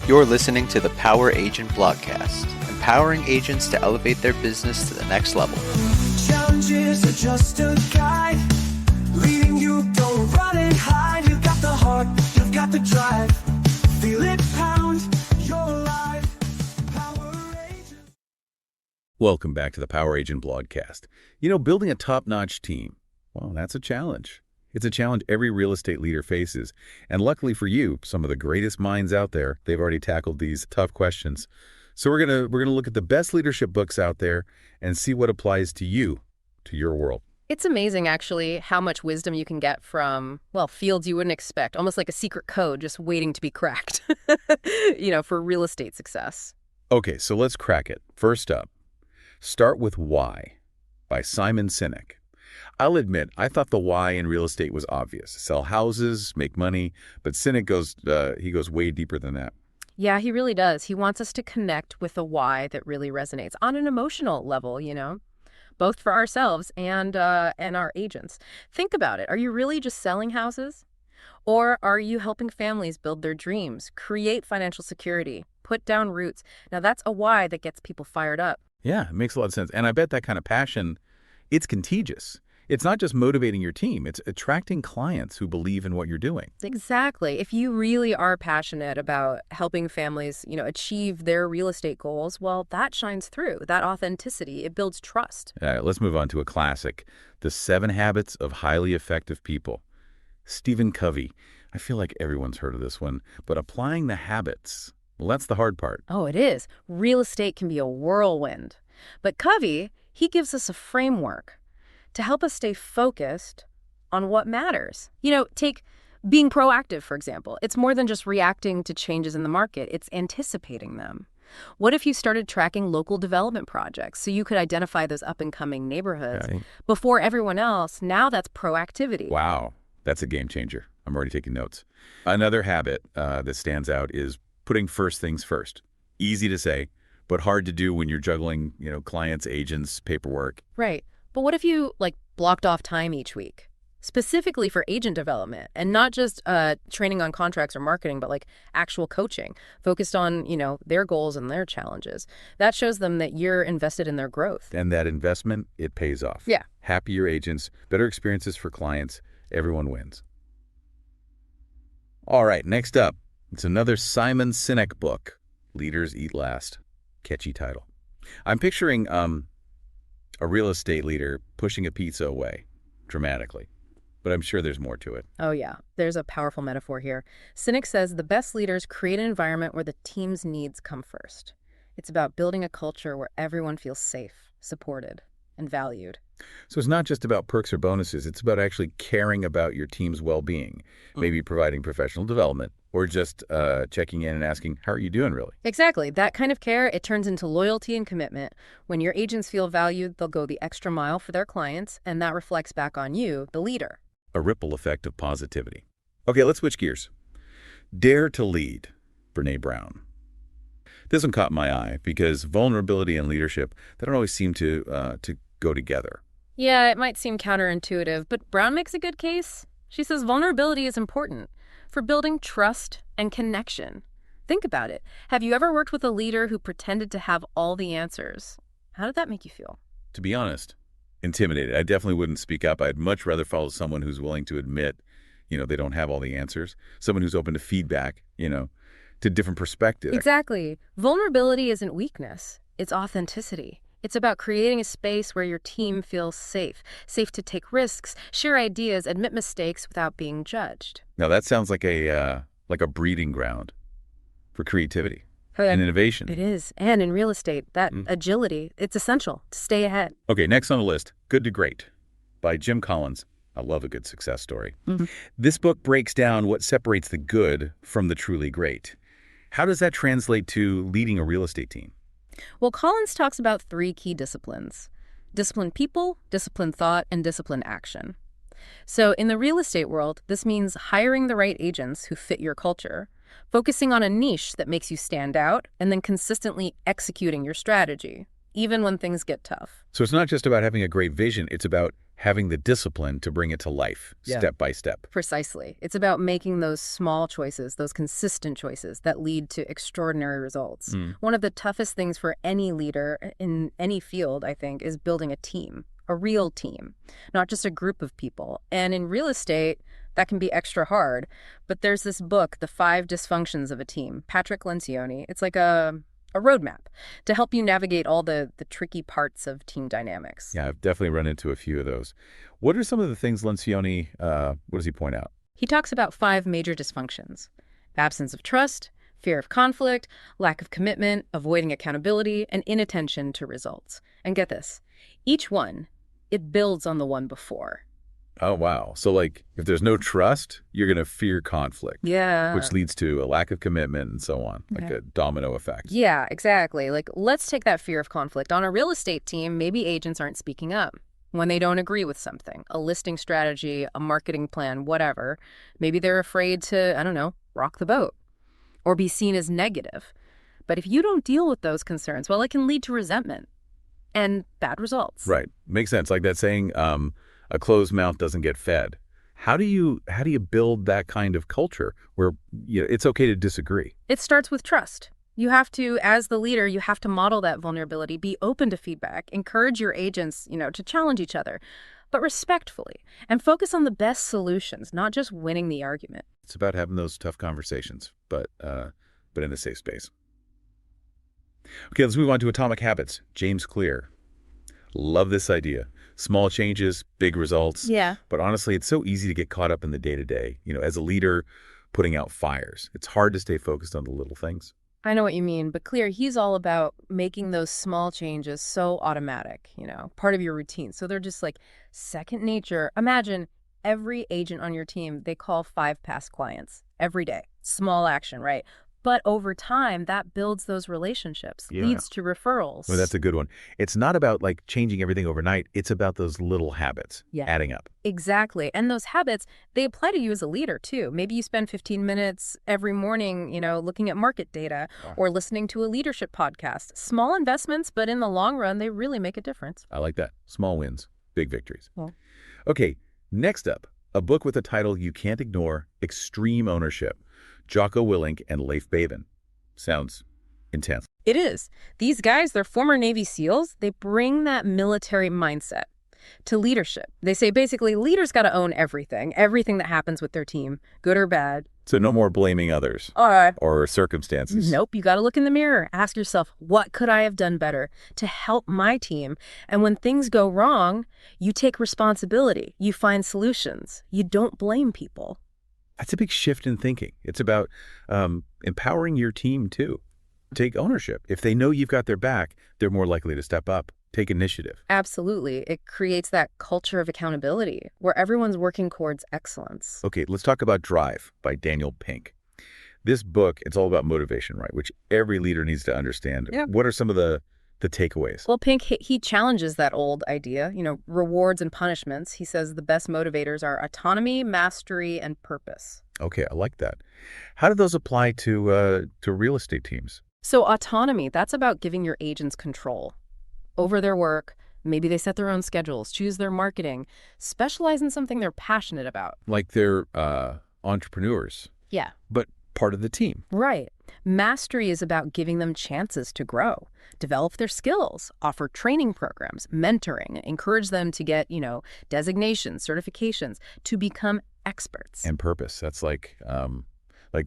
You're listening to the Power Agent Blogcast, empowering agents to elevate their business to the next level. Challenges are just a guide, leading you, don't run and hide. You've got the heart, you've got the drive, feel it pound, you're alive. Power Agent. Welcome back to the Power Agent Blogcast. You know, building a top-notch team, well, that's a challenge. It's a challenge every real estate leader faces. And luckily for you, some of the greatest minds out there, they've already tackled these tough questions. So we're gonna look at the best leadership books out there and see what applies to you, to your world. It's amazing, actually, how much wisdom you can get from, well, fields you wouldn't expect, almost like a secret code just waiting to be cracked, for real estate success. Okay, so let's crack it. First up, Start with Why by Simon Sinek. I'll admit, I thought the why in real estate was obvious. Sell houses, make money, but Sinek goes way deeper than that. Yeah, he really does. He wants us to connect with the why that really resonates on an emotional level, both for ourselves and our agents. Think about it. Are you really just selling houses? Or are you helping families build their dreams, create financial security, put down roots? Now, that's a why that gets people fired up. Yeah, it makes a lot of sense. And I bet that kind of passion, it's contagious. It's not just motivating your team, it's attracting clients who believe in what you're doing. Exactly. If you really are passionate about helping families, achieve their real estate goals, well, that shines through. That authenticity, it builds trust. Let's move on to a classic, The 7 Habits of Highly Effective People. Stephen Covey. I feel like everyone's heard of this one, but applying the habits, well, that's the hard part. Oh, it is. Real estate can be a whirlwind. But Covey, he gives us a framework to help us stay focused on what matters. Take being proactive, for example. It's more than just reacting to changes in the market. It's anticipating them. What if you started tracking local development projects so you could identify those up-and-coming neighborhoods before everyone else? Now that's proactivity. Wow, that's a game changer. I'm already taking notes. Another habit that stands out is putting first things first. Easy to say, but hard to do when you're juggling, clients, agents, paperwork. Right. But what if you, blocked off time each week, specifically for agent development, and not just training on contracts or marketing, but, actual coaching, focused on, their goals and their challenges? That shows them that you're invested in their growth. And that investment, it pays off. Yeah. Happier agents, better experiences for clients, everyone wins. All right, next up, it's another Simon Sinek book, Leaders Eat Last. Catchy title. I'm picturing a real estate leader pushing a pizza away dramatically, but I'm sure there's more to it. Oh, yeah. There's a powerful metaphor here. Sinek says the best leaders create an environment where the team's needs come first. It's about building a culture where everyone feels safe, supported, and valued. So it's not just about perks or bonuses. It's about actually caring about your team's well-being, maybe providing professional development, or just checking in and asking, how are you doing, really? Exactly. That kind of care, it turns into loyalty and commitment. When your agents feel valued, they'll go the extra mile for their clients, and that reflects back on you, the leader. A ripple effect of positivity. Okay, let's switch gears. Dare to Lead, Brené Brown. This one caught my eye because vulnerability and leadership, they don't always seem to go together. Yeah, it might seem counterintuitive, but Brown makes a good case. She says vulnerability is important for building trust and connection. Think about it. Have you ever worked with a leader who pretended to have all the answers? How did that make you feel? To be honest, intimidated. I definitely wouldn't speak up. I'd much rather follow someone who's willing to admit, they don't have all the answers. Someone who's open to feedback, to different perspectives. Exactly. Vulnerability isn't weakness. It's authenticity. It's about creating a space where your team feels safe to take risks, share ideas, admit mistakes without being judged. Now that sounds like a breeding ground for creativity and innovation. It is. And in real estate, that agility, it's essential to stay ahead. Okay, next on the list, Good to Great by Jim Collins. I love a good success story. This book breaks down what separates the good from the truly great. How does that translate to leading a real estate team? Well, Collins talks about 3 key disciplines: disciplined people, disciplined thought, and disciplined action. So in the real estate world, this means hiring the right agents who fit your culture, focusing on a niche that makes you stand out, and then consistently executing your strategy, even when things get tough. So it's not just about having a great vision, it's about having the discipline to bring it to life, step by step. Precisely. It's about making those small choices, those consistent choices that lead to extraordinary results. One of the toughest things for any leader in any field, I think, is building a team, a real team, not just a group of people. And in real estate, that can be extra hard. But there's this book, The 5 Dysfunctions of a Team, Patrick Lencioni. It's like a roadmap to help you navigate all the tricky parts of team dynamics. Yeah, I've definitely run into a few of those. What are some of the things Lencioni, what does he point out? He talks about 5 major dysfunctions: absence of trust, fear of conflict, lack of commitment, avoiding accountability, and inattention to results. And get this, each one, it builds on the one before. Oh, wow. So like if there's no trust, you're going to fear conflict. Yeah. Which leads to a lack of commitment and so on, like a domino effect. Yeah, exactly. Like, let's take that fear of conflict. On a real estate team, maybe agents aren't speaking up when they don't agree with something, a listing strategy, a marketing plan, whatever. Maybe they're afraid to, I don't know, rock the boat or be seen as negative. But if you don't deal with those concerns, well, it can lead to resentment and bad results. Right. Makes sense. Like that saying, a closed mouth doesn't get fed. How do you build that kind of culture where it's okay to disagree? It starts with trust. You have to, as the leader, you have to model that vulnerability, be open to feedback, encourage your agents, to challenge each other, but respectfully, and focus on the best solutions, not just winning the argument. It's about having those tough conversations, but in a safe space. Okay, let's move on to Atomic Habits. James Clear. Love this idea. Small changes, big results. Yeah. But honestly, it's so easy to get caught up in the day-to-day. As a leader, putting out fires. It's hard to stay focused on the little things. I know what you mean, but Clear, he's all about making those small changes so automatic, part of your routine. So they're just like second nature. Imagine every agent on your team, they call 5 past clients every day. Small action, right? But over time, that builds those relationships, leads to referrals. Well, that's a good one. It's not about like changing everything overnight. It's about those little habits adding up. Exactly. And those habits, they apply to you as a leader, too. Maybe you spend 15 minutes every morning, looking at market data or listening to a leadership podcast. Small investments, but in the long run, they really make a difference. I like that. Small wins, big victories. Yeah. Okay, next up, a book with a title you can't ignore, Extreme Ownership. Jocko Willink and Leif Babin. Sounds intense. It is. These guys, they're former Navy SEALs. They bring that military mindset to leadership. They say basically leaders got to own everything that happens with their team, good or bad. So no more blaming others or circumstances. Nope. You got to look in the mirror. Ask yourself, what could I have done better to help my team? And when things go wrong, you take responsibility. You find solutions. You don't blame people. That's a big shift in thinking. It's about empowering your team, too. Take ownership. If they know you've got their back, they're more likely to step up, take initiative. Absolutely. It creates that culture of accountability where everyone's working towards excellence. Okay, let's talk about Drive by Daniel Pink. This book, it's all about motivation, right? Which every leader needs to understand. Yep. What are some of the takeaways? Well, Pink, he challenges that old idea, rewards and punishments. He says the best motivators are autonomy, mastery, and purpose. Okay, I like that. How do those apply to real estate teams? So autonomy, that's about giving your agents control over their work. Maybe they set their own schedules, choose their marketing, specialize in something they're passionate about. Like they're entrepreneurs. Yeah. But part of the team. Right. Mastery is about giving them chances to grow, develop their skills, offer training programs, mentoring, encourage them to get, designations, certifications, to become experts. And purpose. That's like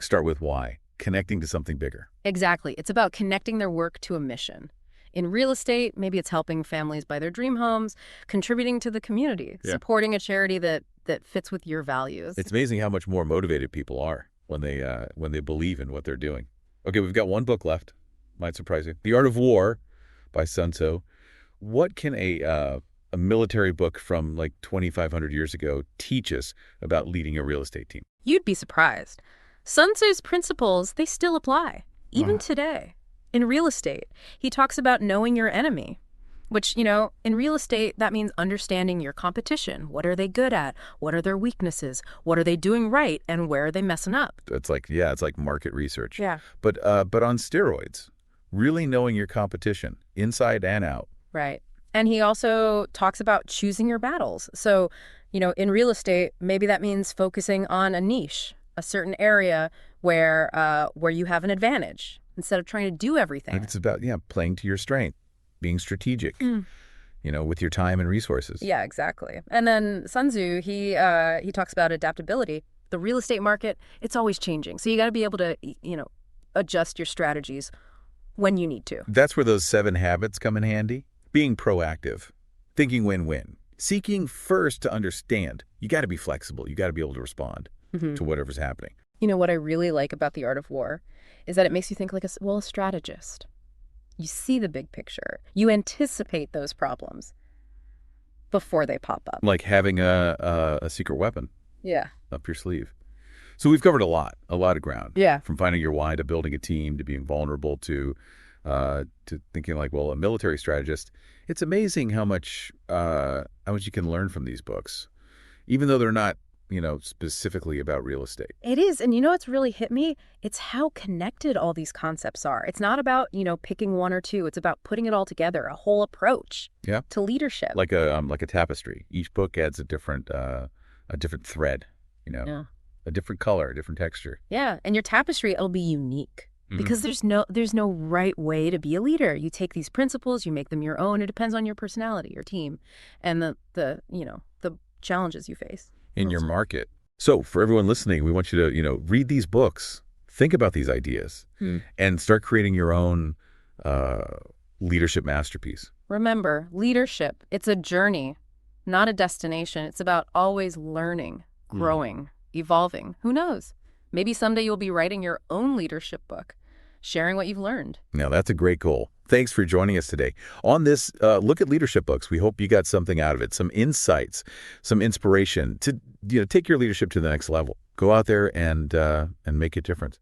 start with why, connecting to something bigger. Exactly. It's about connecting their work to a mission. In real estate, maybe it's helping families buy their dream homes, contributing to the community, supporting a charity that fits with your values. It's amazing how much more motivated people are when they believe in what they're doing. Okay, we've got one book left. Might surprise you. The Art of War by Sun Tzu. What can a military book from like 2,500 years ago teach us about leading a real estate team? You'd be surprised. Sun Tzu's principles, they still apply, even today. In real estate, he talks about knowing your enemy, which, in real estate, that means understanding your competition. What are they good at? What are their weaknesses? What are they doing right? And where are they messing up? It's like market research. Yeah. But on steroids, really knowing your competition inside and out. Right. And he also talks about choosing your battles. So, in real estate, maybe that means focusing on a niche, a certain area where you have an advantage instead of trying to do everything. And it's about, playing to your strength, being strategic, with your time and resources. Yeah, exactly. And then Sun Tzu, he talks about adaptability. The real estate market, it's always changing. So you got to be able to, adjust your strategies when you need to. That's where those 7 habits come in handy. Being proactive, thinking win-win, seeking first to understand. You got to be flexible. You got to be able to respond to whatever's happening. What I really like about The Art of War is that it makes you think like a strategist. You see the big picture. You anticipate those problems before they pop up. Like having a secret weapon up your sleeve. So we've covered a lot of ground. Yeah. From finding your why to building a team to being vulnerable to thinking like, well, a military strategist. It's amazing how much you can learn from these books, even though they're not, specifically about real estate. It is. And what's really hit me? It's how connected all these concepts are. It's not about, picking one or two. It's about putting it all together, a whole approach to leadership. Like a tapestry. Each book adds a different thread, a different color, a different texture. Yeah. And your tapestry, it'll be unique. Because there's no right way to be a leader. You take these principles, you make them your own. It depends on your personality, your team, and the challenges you face in your market. So for everyone listening, we want you to, read these books, think about these ideas, and start creating your own leadership masterpiece. Remember, leadership, it's a journey, not a destination. It's about always learning, growing, evolving. Who knows? Maybe someday you'll be writing your own leadership book, sharing what you've learned. Now, that's a great goal. Thanks for joining us today. On this look at leadership books, we hope you got something out of it, some insights, some inspiration to take your leadership to the next level. Go out there and make a difference.